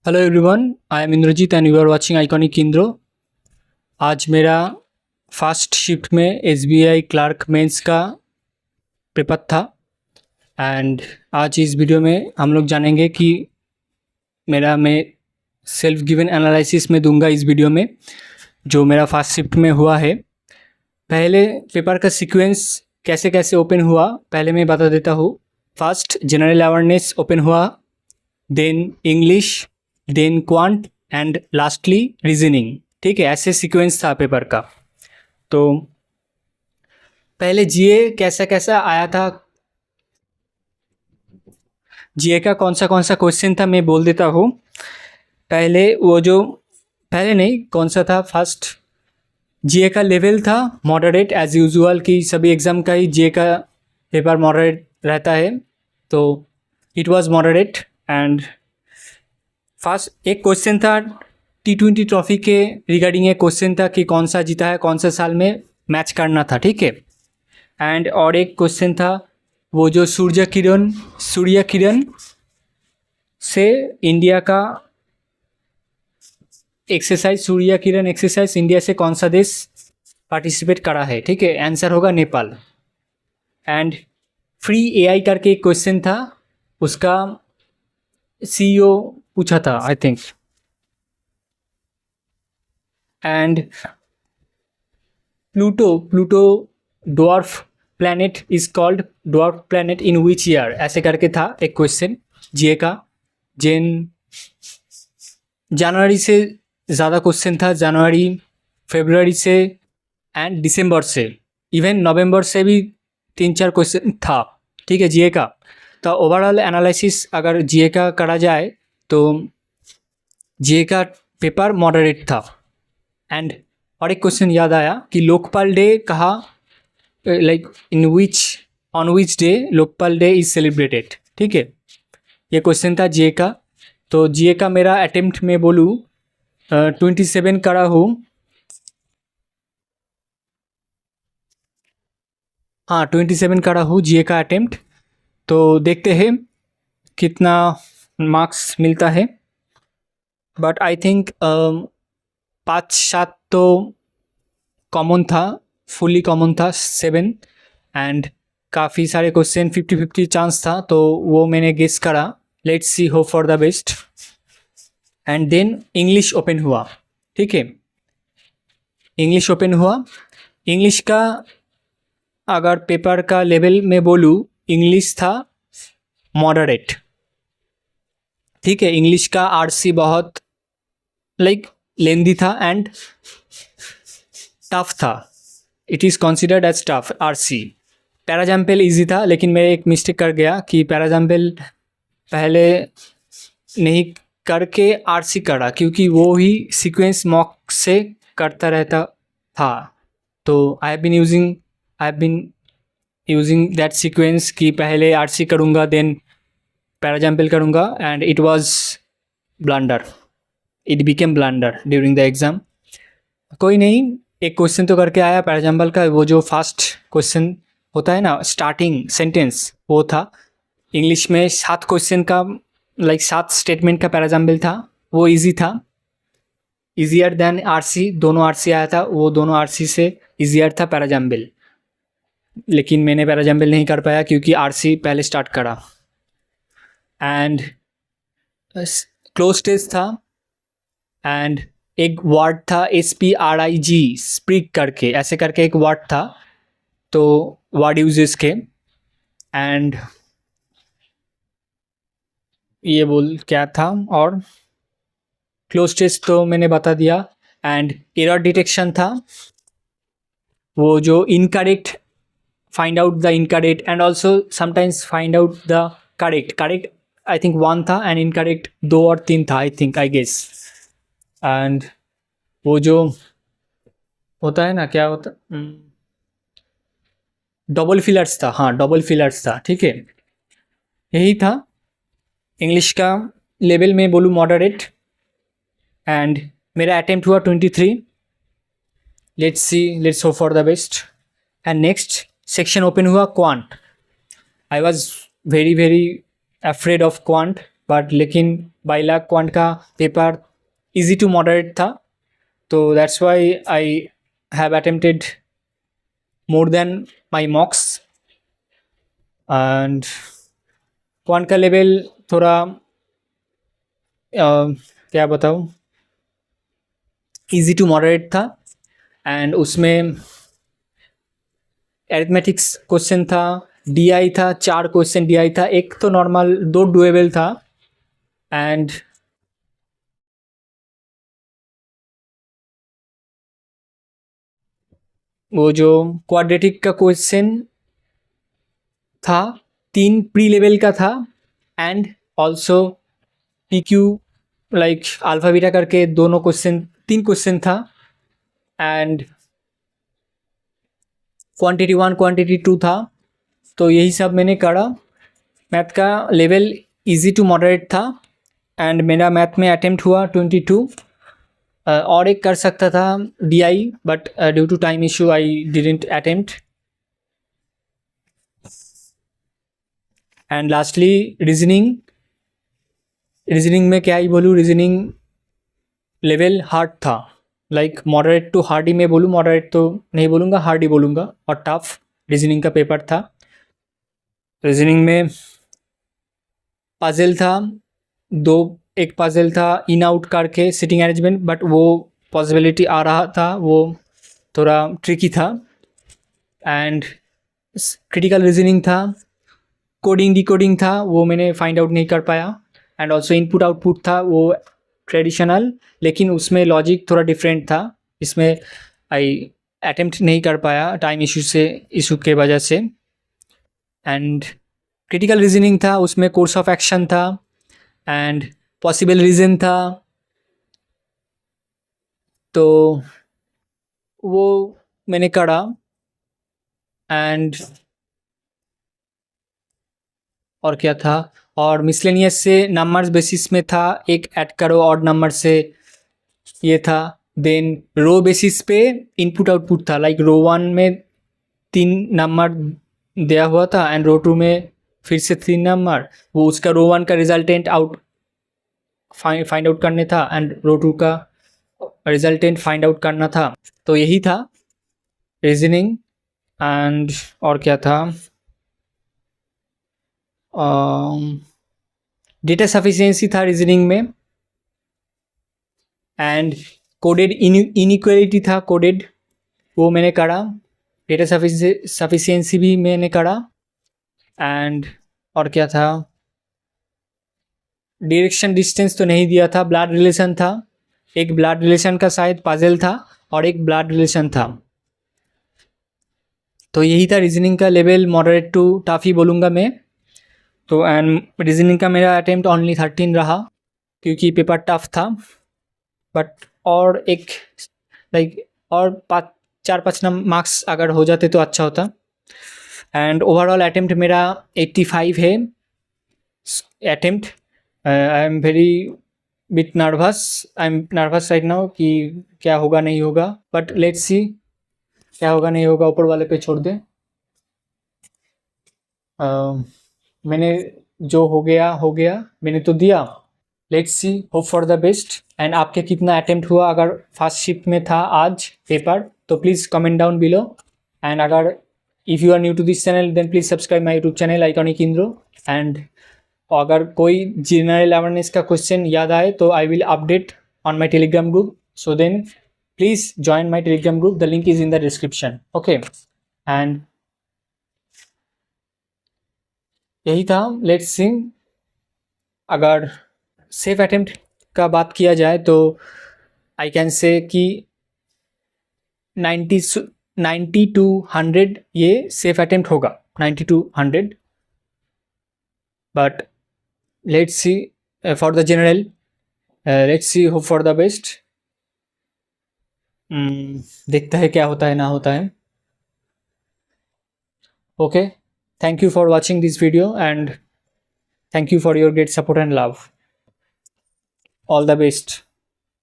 Hello everyone, I am Indrajeet and you are watching iconic Indro. आज मेरा first shift में SBI clerk mains का paper था एंड आज इस वीडियो में हम लोग जानेंगे कि मैं सेल्फ गिवन एनालिसिस में दूंगा इस वीडियो में जो मेरा फर्स्ट शिफ्ट में हुआ है। पहले पेपर का सीक्वेंस कैसे कैसे ओपन हुआ पहले मैं बता देता हूँ। फर्स्ट जनरल अवेयरनेस ओपन हुआ, then English, then quant and lastly reasoning. ठीक है, ऐसे सीक्वेंस था पेपर का। तो पहले जीए कैसा कैसा आया था, जीए का कौन सा क्वेश्चन था मैं बोल देता हूँ। पहले नहीं कौन सा था, फर्स्ट जीए का लेवल था मॉडरेट एज यूजुअल कि सभी एग्ज़ाम का ही जीए का पेपर मॉडरेट रहता है, तो it was moderate. And first एक क्वेश्चन था T20 ट्रॉफी के रिगार्डिंग, एक क्वेश्चन था कि कौन सा जीता है, कौन सा साल में मैच करना था। ठीक है, एंड और एक क्वेश्चन था वो जो सूर्य किरण से इंडिया का exercise, Surya Kiran exercise India से कौन सा देश पार्टिसिपेट करा है। ठीक है, आंसर होगा नेपाल। एंड फ्री एआई करके एक क्वेश्चन था, उसका सीईओ पूछा था I think. And Pluto dwarf planet is called dwarf planet in which year, ऐसे करके था एक क्वेश्चन जीए का। जनवरी से ज़्यादा क्वेश्चन था, जनवरी, फरवरी से एंड दिसंबर से, इवन नवंबर से भी 3-4 क्वेश्चन था। ठीक है, जीए का। तो ओवरऑल एनालिसिस अगर जीए का करा जाए तो जीए का पेपर मॉडरेट था। एंड और एक क्वेश्चन याद आया कि लोकपाल डे कहाँ, like on which day Lokpal day is celebrated. ठीक है, ये क्वेश्चन था जीए का। तो जीए का मेरा अटेम्प्ट में बोलूँ 27 करा हूँ। हाँ, 27 करा हूँ जीए का अटेम्प्ट। तो देखते हैं कितना मार्क्स मिलता है, बट आई थिंक 5-7 तो कॉमन था, फुली कॉमन था 7। एंड काफ़ी सारे क्वेश्चन 50-50 चांस था, तो वो मैंने गेस करा। Let's see, hope for the best. And then English open हुआ। ठीक है, इंग्लिश ओपन हुआ। इंग्लिश का अगर पेपर का लेवल में बोलूँ, इंग्लिश था मॉडरेट। ठीक है, इंग्लिश का आरसी बहुत लेंदी था एंड टफ था, it is considered as tough RC. Parajumble easy था, लेकिन मैं एक मिस्टेक कर गया कि पैराजम्पल पहले नहीं करके आरसी करा, क्योंकि वो ही सीक्वेंस मॉक से करता रहता था। तो I have been using that sequence कि पहले आरसी करूँगा देन पैराजम्पल करूँगा, and it was blunder, it became blunder during the exam. कोई नहीं, एक क्वेश्चन तो करके आया पैराजम्पल का, वो जो फर्स्ट क्वेश्चन होता है ना, स्टार्टिंग सेंटेंस, वो था। इंग्लिश में 7 क्वेश्चन का 7 स्टेटमेंट का पैराजम्पल था, वो इजी था, ईजियर देन आरसी। दोनों आरसी आया था, वो दोनों आरसी से ईजियर था पैराजम्पल, लेकिन मैंने पैराजम्पल नहीं कर पाया क्योंकि आरसी पहले स्टार्ट करा। एंड क्लोज टेस्ट था, एंड एक वर्ड था SPRIG, स्प्रिग करके, ऐसे करके एक वर्ड था, तो वर्ड यूजेस के। एंड ये बोल क्या था, और क्लोज टेस्ट तो मैंने बता दिया। एंड एरर डिटेक्शन था, वो जो incorrect, find out the incorrect and also sometimes find out the correct I think 1 था, एंड इनकरेक्ट 2 और 3 था I think, I guess. And वो जो होता है ना, क्या होता, डबल फिलर्स था। हाँ, डबल फिलर्स था। ठीक है, यही था। इंग्लिश का लेवल में बोलूँ मॉडरेट, एंड मेरा अटेम्प्ट हुआ 23। Let's hope for the best. And next section open हुआ quant. I was very afraid of quant but लेकिन बाइलैक क्वांट का पेपर इजी टू मॉडरेट था, तो that's why I have attempted more than my mocks. And quant का level थोड़ा क्या बताऊँ, इजी टू मॉडरेट था। एंड उसमें एरिथमेटिक्स क्वेश्चन था, डीआई था, 4 क्वेश्चन डीआई था, एक तो नॉर्मल, 2 डुएबल था। एंड वो जो क्वाड्रेटिक का क्वेश्चन था 3 प्री लेवल का था, and also PQ like alpha beta करके दोनों क्वेश्चन, 3 क्वेश्चन था। एंड क्वांटिटी 1 क्वांटिटी 2 था। तो यही सब मैंने करा। मैथ का लेवल इजी टू मॉडरेट था एंड मेरा मैथ में अटेम्प्ट हुआ 22। और एक कर सकता था DI, but due to time issue I didn't attempt. And lastly reasoning में क्या ही बोलूँ, रीजनिंग लेवल हार्ड था, लाइक मॉडरेट टू हार्ड ही मैं बोलूँ, मॉडरेट तो नहीं बोलूँगा, हार्ड ही बोलूँगा। और टफ रीजनिंग का पेपर था। रीजनिंग में पजल था, एक पजल था इन आउट करके सिटिंग अरेंजमेंट, बट वो पॉसिबिलिटी आ रहा था, वो थोड़ा ट्रिकी था। एंड क्रिटिकल रीजनिंग था, कोडिंग डिकोडिंग था, वो मैंने फाइंड आउट नहीं कर पाया। एंड ऑल्सो इनपुट आउटपुट था, वो ट्रेडिशनल, लेकिन उसमें लॉजिक थोड़ा डिफरेंट था। इसमें आई अटेम्प्ट नहीं कर पाया टाइम इशू के वजह से। एंड क्रिटिकल रीजनिंग था, उसमें कोर्स ऑफ एक्शन था एंड पॉसिबल रीजन था। तो वो मैंने करा। एंड और क्या था, और मिसलेनियस से नंबर्स बेसिस में था, एक ऐड करो ऑड नंबर से, ये था। देन रो बेसिस पे इनपुट आउटपुट था, लाइक रो 1 में 3 नंबर दिया हुआ था एंड रो 2 में फिर से 3 नंबर, वो उसका रो 1 का रिजल्टेंट फाइंड आउट करने था एंड रो 2 का रिजल्टेंट फाइंड आउट करना था। तो यही था रीजनिंग। एंड और क्या था, डेटा सफिशिएंसी था रीजनिंग में। एंड कोडेड इनइक्वालिटी था, कोडेड, वो मैंने करा। डेटा सफिशिएंसी भी मैंने करा। एंड और क्या था, डायरेक्शन डिस्टेंस तो नहीं दिया था, ब्लड रिलेशन था, एक ब्लड रिलेशन का शायद पजल था और एक ब्लड रिलेशन था। तो यही था रीजनिंग का लेवल, मॉडरेट टू टफ ही बोलूँगा मैं। तो एंड रीजनिंग का मेरा अटेम्प्ट ओनली 13 रहा, क्योंकि पेपर टफ था। बट और एक लाइक और 4-5 मार्क्स अगर हो जाते तो अच्छा होता। एंड ओवरऑल अटेम्प्ट मेरा 85 है attempt. I am very bit nervous, I am nervous right now कि क्या होगा नहीं होगा, बट लेट्स सी क्या होगा नहीं होगा, ऊपर वाले पे छोड़ दे। मैंने जो हो गया, मैंने तो दिया। Let's see, hope for the best. And आपके कितना अटेम्प्ट हुआ, अगर फर्स्ट शिफ्ट में था आज पेपर, तो please comment down below. And अगर if you are new to this channel then please subscribe my YouTube channel iconic इंद्रो। एंड अगर कोई जनरल अवेयरनेस का क्वेश्चन याद आए तो I will update on my Telegram group, so then please join my Telegram group, the link is in the description. Okay, and यही था। Let's see, अगर सेफ अटेम्प्ट का बात किया जाए तो आई कैन से कि 90 to 100 ये सेफ अटेम्प्ट होगा, 90 to 100। But let's see for the general, let's see, hope for the best. देखता है क्या होता है ना होता है। Okay, thank you for watching this video and thank you for your great support and love. All the best.